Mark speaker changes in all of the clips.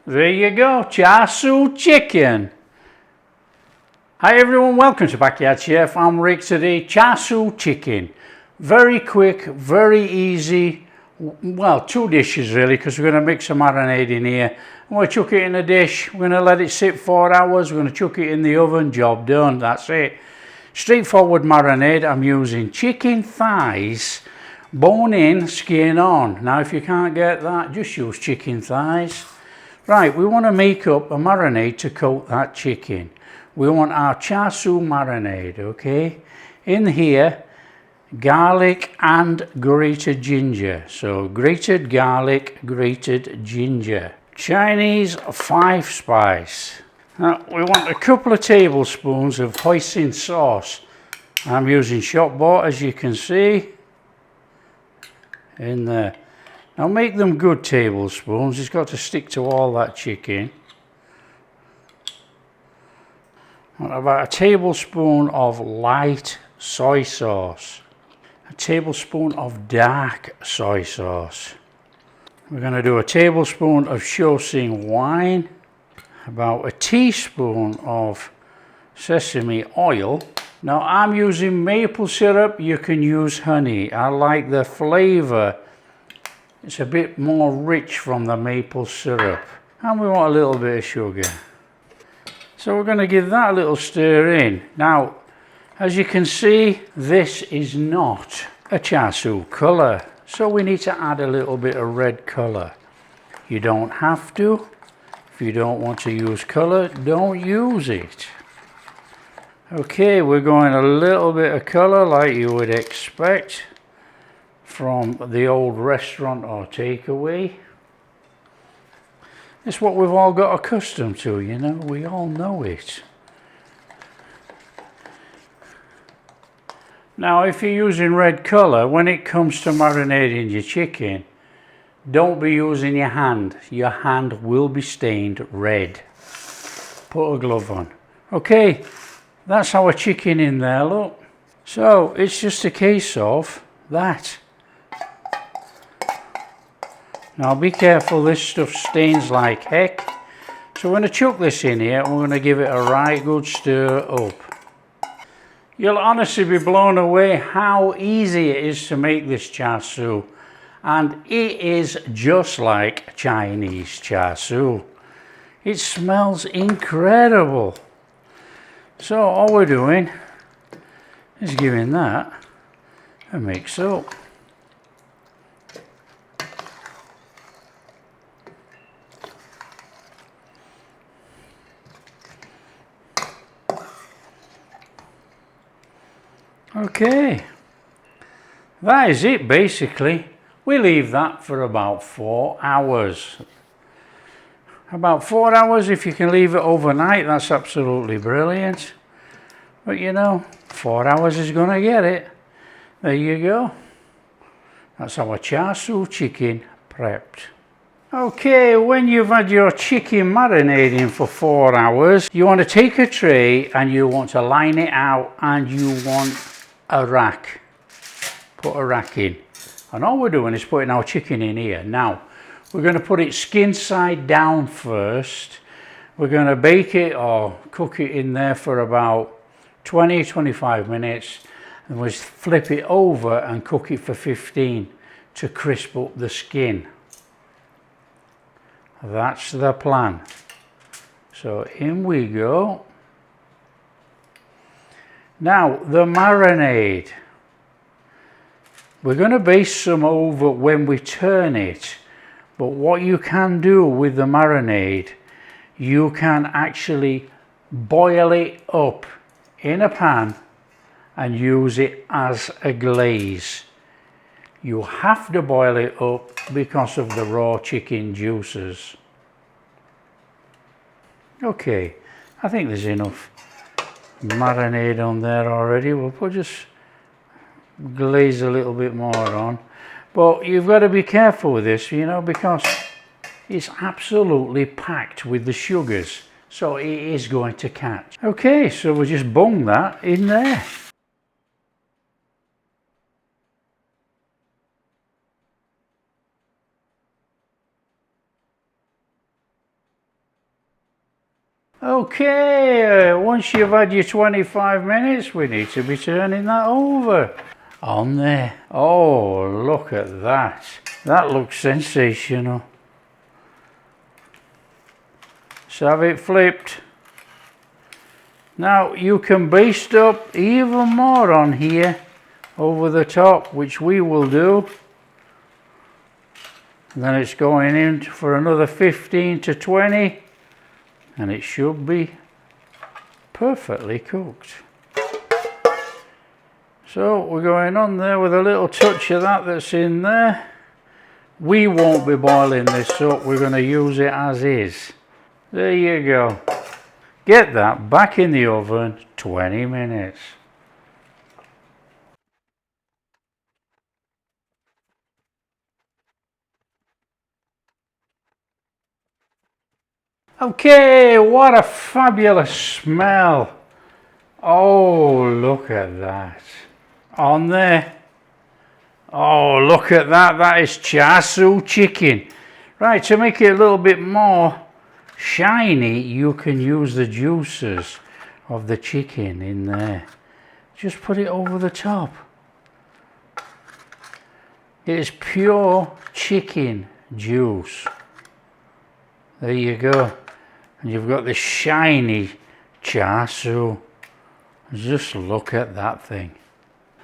Speaker 1: There you go, Char Siu Chicken. Hi everyone, welcome to Backyard Chef. I'm Rick today. Char Siu Chicken. Very quick, very easy. Well, two dishes really, because we're going to mix a marinade in here. I'm going to chuck it in a dish. We're going to let it sit 4 hours. We're going to chuck it in the oven. Job done. That's it. Straightforward marinade. I'm using chicken thighs, bone in, skin on. Now if you can't get that, just use chicken thighs. Right, we want to make up a marinade to coat that chicken. We want our char siu marinade, okay? In here, garlic and grated ginger. So grated garlic, grated ginger. Chinese 5 spice. Now we want a couple of tablespoons of hoisin sauce. I'm using shop bought, as you can see. In there. Now make them good tablespoons. It's got to stick to all that chicken. And about a tablespoon of light soy sauce. A tablespoon of dark soy sauce. We're going to do a tablespoon of Shaoxing wine. About a teaspoon of sesame oil. Now I'm using maple syrup. You can use honey. I like the flavour. It's a bit more rich from the maple syrup. And we want a little bit of sugar. So we're going to give that a little stir in. Now, as you can see, this is not a char siu colour. So we need to add a little bit of red colour. You don't have to. If you don't want to use colour, don't use it. Okay, we're going a little bit of colour like you would expect from the old restaurant or takeaway. It's what we've all got accustomed to, you know, we all know it. Now if you're using red colour, when it comes to marinating your chicken, don't be using your hand. Your hand will be stained red. Put a glove on. Okay, that's our chicken in there, look. So it's just a case of that. Now be careful, this stuff stains like heck. So we're going to chuck this in here and we're going to give it a right good stir up. You'll honestly be blown away how easy it is to make this char siu. And it is just like Chinese char siu. It smells incredible. So all we're doing is giving that a mix up. Okay, that is it basically. We leave that for about 4 hours. About 4 hours, if you can leave it overnight, that's absolutely brilliant. But you know, 4 hours is going to get it. There you go. That's our char siu chicken prepped. Okay, when you've had your chicken marinating for 4 hours, you want to take a tray and you want to line it out and you want a rack. Put a rack in. And all we're doing is putting our chicken in here. Now, we're going to put it skin side down first. We're going to bake it or cook it in there for about 20-25 minutes. And we'll flip it over and cook it for 15 to crisp up the skin. That's the plan. So in we go. Now the marinade. We're going to base some over when we turn it. But what you can do with the marinade, you can actually boil it up in a pan and use it as a glaze. You have to boil it up because of the raw chicken juices. Okay, I think there's enough marinade on there already. We'll put just glaze a little bit more on. But you've got to be careful with this, you know, because it's absolutely packed with the sugars. So it is going to catch. Okay, so we'll just bung that in there. Okay, once you've had your 25 minutes, we need to be turning that over. On there. Oh, look at that. That looks sensational. Let's have it flipped. Now you can baste up even more on here over the top, which we will do. And then it's going in for another 15 to 20 and it should be perfectly cooked. So we're going on there with a little touch of that's in there. We won't be boiling this up, we're going to use it as is. There you go. Get that back in the oven 20 minutes. Okay, what a fabulous smell. Oh, look at that. On there. Oh, look at that. That is Char Siu Chicken. Right, to make it a little bit more shiny, you can use the juices of the chicken in there. Just put it over the top. It is pure chicken juice. There you go. And you've got the shiny char siu. Just look at that thing.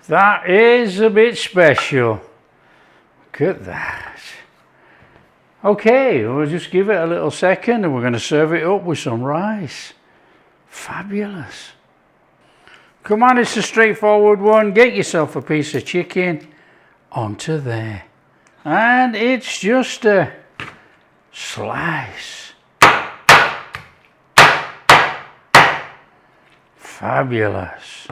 Speaker 1: That is a bit special. Look at that. Okay, we'll just give it a little second and we're going to serve it up with some rice. Fabulous. Come on, it's a straightforward one. Get yourself a piece of chicken onto there. And it's just a slice. Fabulous.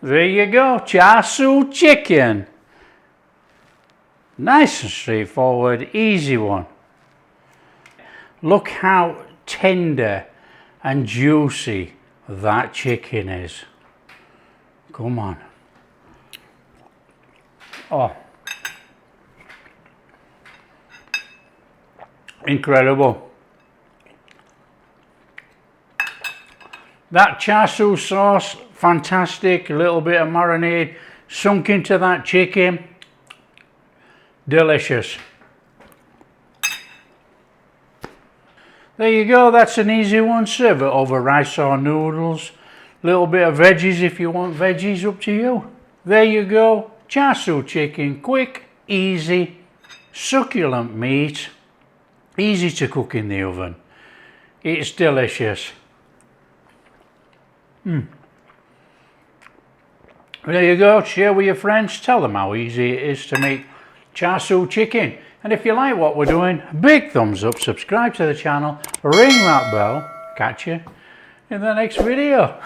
Speaker 1: There you go, Char Siu Chicken. Nice and straightforward, easy one. Look how tender and juicy that chicken is. Come on. Oh. Incredible. That char siu sauce, fantastic. A little bit of marinade sunk into that chicken. Delicious. There you go, that's an easy one. Serve it over rice or noodles. Little bit of veggies if you want veggies, up to you. There you go, char siu chicken. Quick, easy, succulent meat. Easy to cook in the oven. It's delicious. There you go, share with your friends. Tell them how easy it is to make char siu chicken. And if you like what we're doing, big thumbs up, subscribe to the channel, ring that bell. Catch you in the next video.